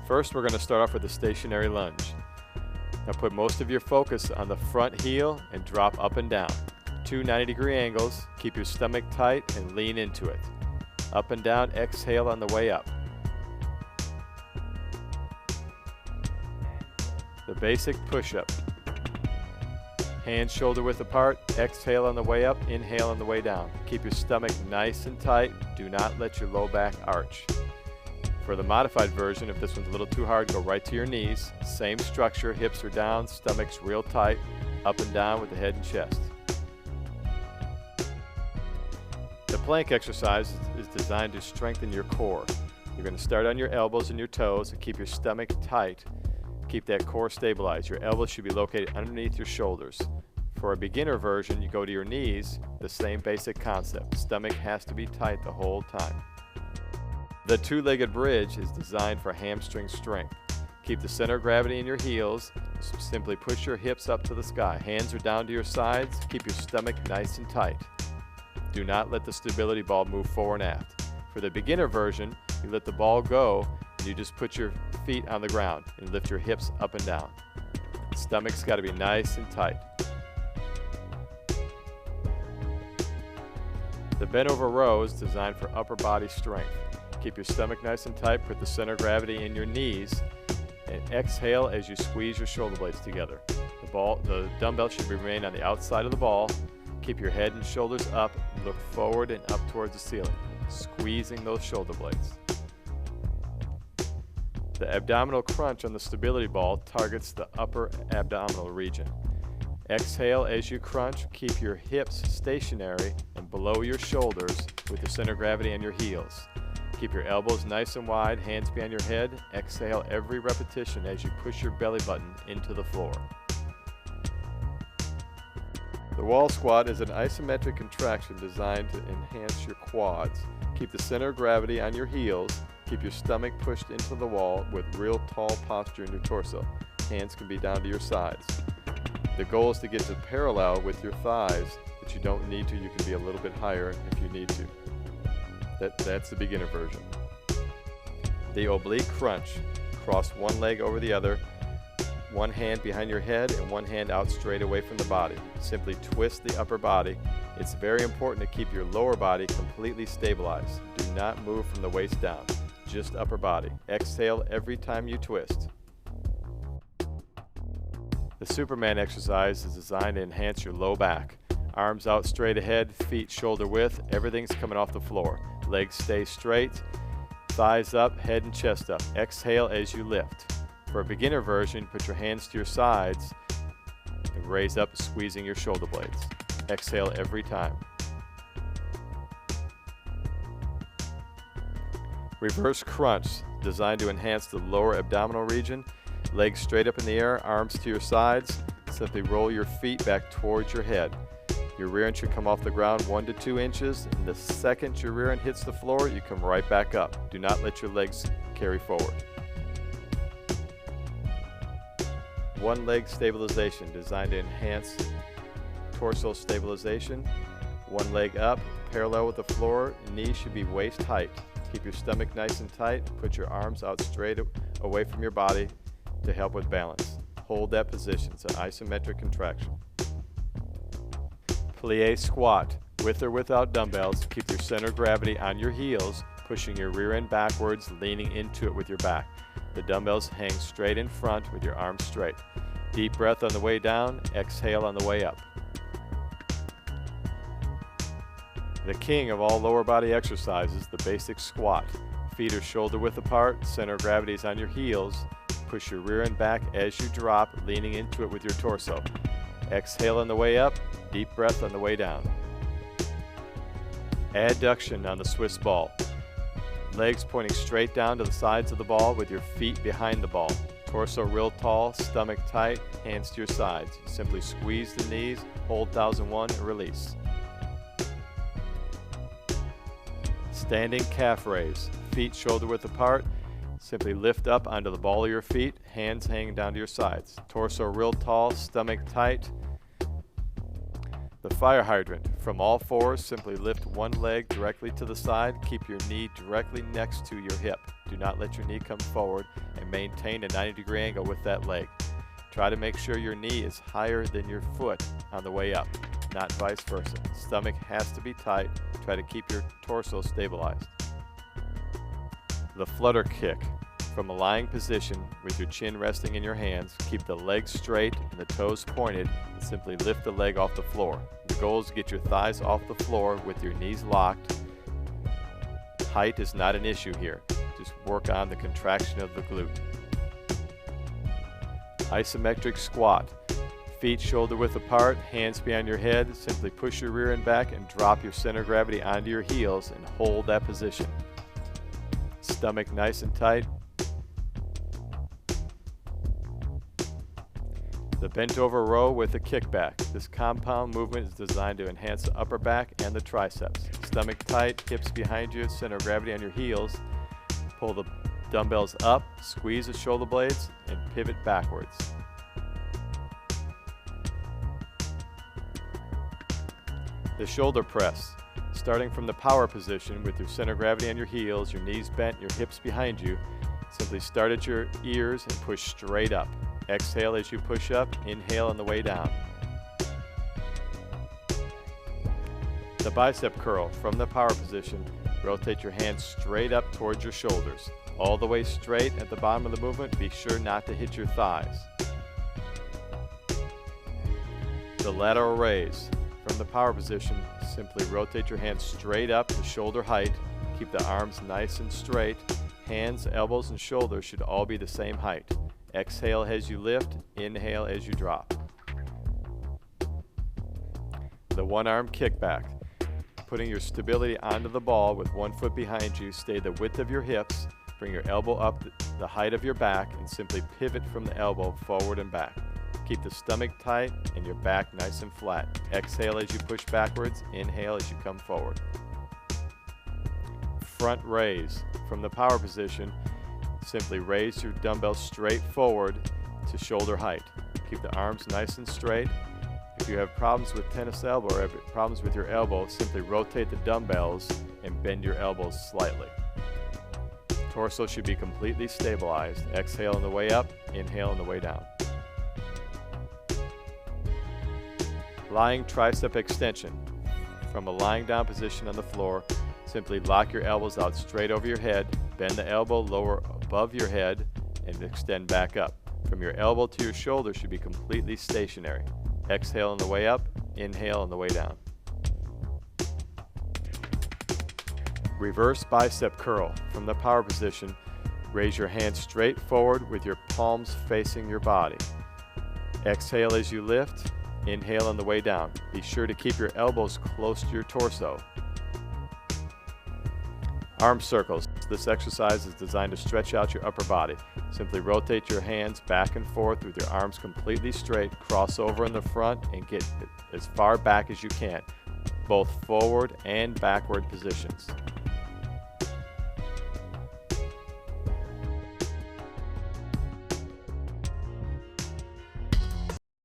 First, we're going to start off with a stationary lunge. Now put most of your focus on the front heel and drop up and down. 2 90-degree angles, keep your stomach tight and lean into it. Up and down, exhale on the way up. The basic push-up. Hands shoulder width apart, exhale on the way up, inhale on the way down. Keep your stomach nice and tight, do not let your low back arch. For the modified version, if this one's a little too hard, go right to your knees. Same structure, hips are down, stomach's real tight, up and down with the head and chest. The plank exercise is designed to strengthen your core. You're going to start on your elbows and your toes and keep your stomach tight. Keep that core stabilized. Your elbows should be located underneath your shoulders. For a beginner version, you go to your knees, the same basic concept. Stomach has to be tight the whole time. The two-legged bridge is designed for hamstring strength. Keep the center of gravity in your heels. Simply push your hips up to the sky. Hands are down to your sides. Keep your stomach nice and tight. Do not let the stability ball move forward and aft. For the beginner version, you let the ball go and you just put your feet on the ground and lift your hips up and down. Stomach's got to be nice and tight. The bent over row is designed for upper body strength. Keep your stomach nice and tight, put the center of gravity in your knees, and exhale as you squeeze your shoulder blades together. The dumbbell should remain on the outside of the ball. Keep your head and shoulders up, look forward and up towards the ceiling, squeezing those shoulder blades. The abdominal crunch on the stability ball targets the upper abdominal region. Exhale as you crunch, keep your hips stationary and below your shoulders with the center of gravity on your heels. Keep your elbows nice and wide, hands behind your head. Exhale every repetition as you push your belly button into the floor. The wall squat is an isometric contraction designed to enhance your quads. Keep the center of gravity on your heels. Keep your stomach pushed into the wall with real tall posture in your torso. Hands can be down to your sides. The goal is to get to parallel with your thighs, but you don't need to. You can be a little bit higher if you need to. That's the beginner version. The oblique crunch. Cross one leg over the other, one hand behind your head and one hand out straight away from the body. Simply twist the upper body. It's very important to keep your lower body completely stabilized. Do not move from the waist down, just upper body. Exhale every time you twist. The Superman exercise is designed to enhance your low back. Arms out straight ahead, feet shoulder width, everything's coming off the floor. Legs stay straight, thighs up, head and chest up. Exhale as you lift. For a beginner version, put your hands to your sides and raise up, squeezing your shoulder blades. Exhale every time. Reverse crunch, designed to enhance the lower abdominal region. Legs straight up in the air, arms to your sides. Simply roll your feet back towards your head. Your rear end should come off the ground 1 to 2 inches, and the second your rear end hits the floor, you come right back up. Do not let your legs carry forward. One leg stabilization, designed to enhance torso stabilization. One leg up, parallel with the floor, knees should be waist height. Keep your stomach nice and tight, put your arms out straight away from your body to help with balance. Hold that position, it's an isometric contraction. Plie Squat, with or without dumbbells. Keep your center of gravity on your heels, pushing your rear end backwards, leaning into it with your back. The dumbbells hang straight in front with your arms straight. Deep breath on the way down, exhale on the way up. The king of all lower body exercises, the basic squat. Feet are shoulder width apart, center of gravity is on your heels. Push your rear end back as you drop, leaning into it with your torso. Exhale on the way up, deep breath on the way down. Adduction on the Swiss ball. Legs pointing straight down to the sides of the ball with your feet behind the ball. Torso real tall, stomach tight, hands to your sides. Simply squeeze the knees, hold 1001 and release. Standing calf raise. Feet shoulder width apart. Simply lift up onto the ball of your feet, hands hanging down to your sides. Torso real tall, stomach tight. The fire hydrant. From all fours, simply lift one leg directly to the side. Keep your knee directly next to your hip. Do not let your knee come forward, and maintain a 90-degree angle with that leg. Try to make sure your knee is higher than your foot on the way up, not vice versa. Stomach has to be tight. Try to keep your torso stabilized. The Flutter Kick. From a lying position with your chin resting in your hands, keep the legs straight and the toes pointed, and simply lift the leg off the floor. The goal is to get your thighs off the floor with your knees locked. Height is not an issue here. Just work on the contraction of the glute. Isometric Squat. Feet shoulder width apart, hands behind your head. Simply push your rear end back and drop your center of gravity onto your heels and hold that position. Stomach nice and tight. The bent over row with a kickback. This compound movement is designed to enhance the upper back and the triceps. Stomach tight, hips behind you, center of gravity on your heels. Pull the dumbbells up, squeeze the shoulder blades, and pivot backwards. The shoulder press. Starting from the power position with your center of gravity on your heels, your knees bent, your hips behind you, simply start at your ears and push straight up. Exhale as you push up, inhale on the way down. The bicep curl. From the power position, rotate your hands straight up towards your shoulders. All the way straight at the bottom of the movement, be sure not to hit your thighs. The lateral raise. From the power position, simply rotate your hands straight up to shoulder height. Keep the arms nice and straight. Hands, elbows, and shoulders should all be the same height. Exhale as you lift, inhale as you drop. The one-arm kickback. Putting your stability onto the ball with one foot behind you, stay the width of your hips, bring your elbow up the height of your back, and simply pivot from the elbow forward and back. Keep the stomach tight and your back nice and flat. Exhale as you push backwards, inhale as you come forward. Front raise. From the power position, simply raise your dumbbells straight forward to shoulder height. Keep the arms nice and straight. If you have problems with tennis elbow or have problems with your elbow, simply rotate the dumbbells and bend your elbows slightly. Torso should be completely stabilized. Exhale on the way up, inhale on the way down. Lying tricep extension. From a lying down position on the floor, simply lock your elbows out straight over your head, bend the elbow lower above your head, and extend back up. From your elbow to your shoulder should be completely stationary. Exhale on the way up, inhale on the way down. Reverse bicep curl. From the power position, raise your hands straight forward with your palms facing your body. Exhale as you lift, inhale on the way down. Be sure to keep your elbows close to your torso. Arm circles. This exercise is designed to stretch out your upper body. Simply rotate your hands back and forth with your arms completely straight, cross over in the front, and get as far back as you can, both forward and backward positions.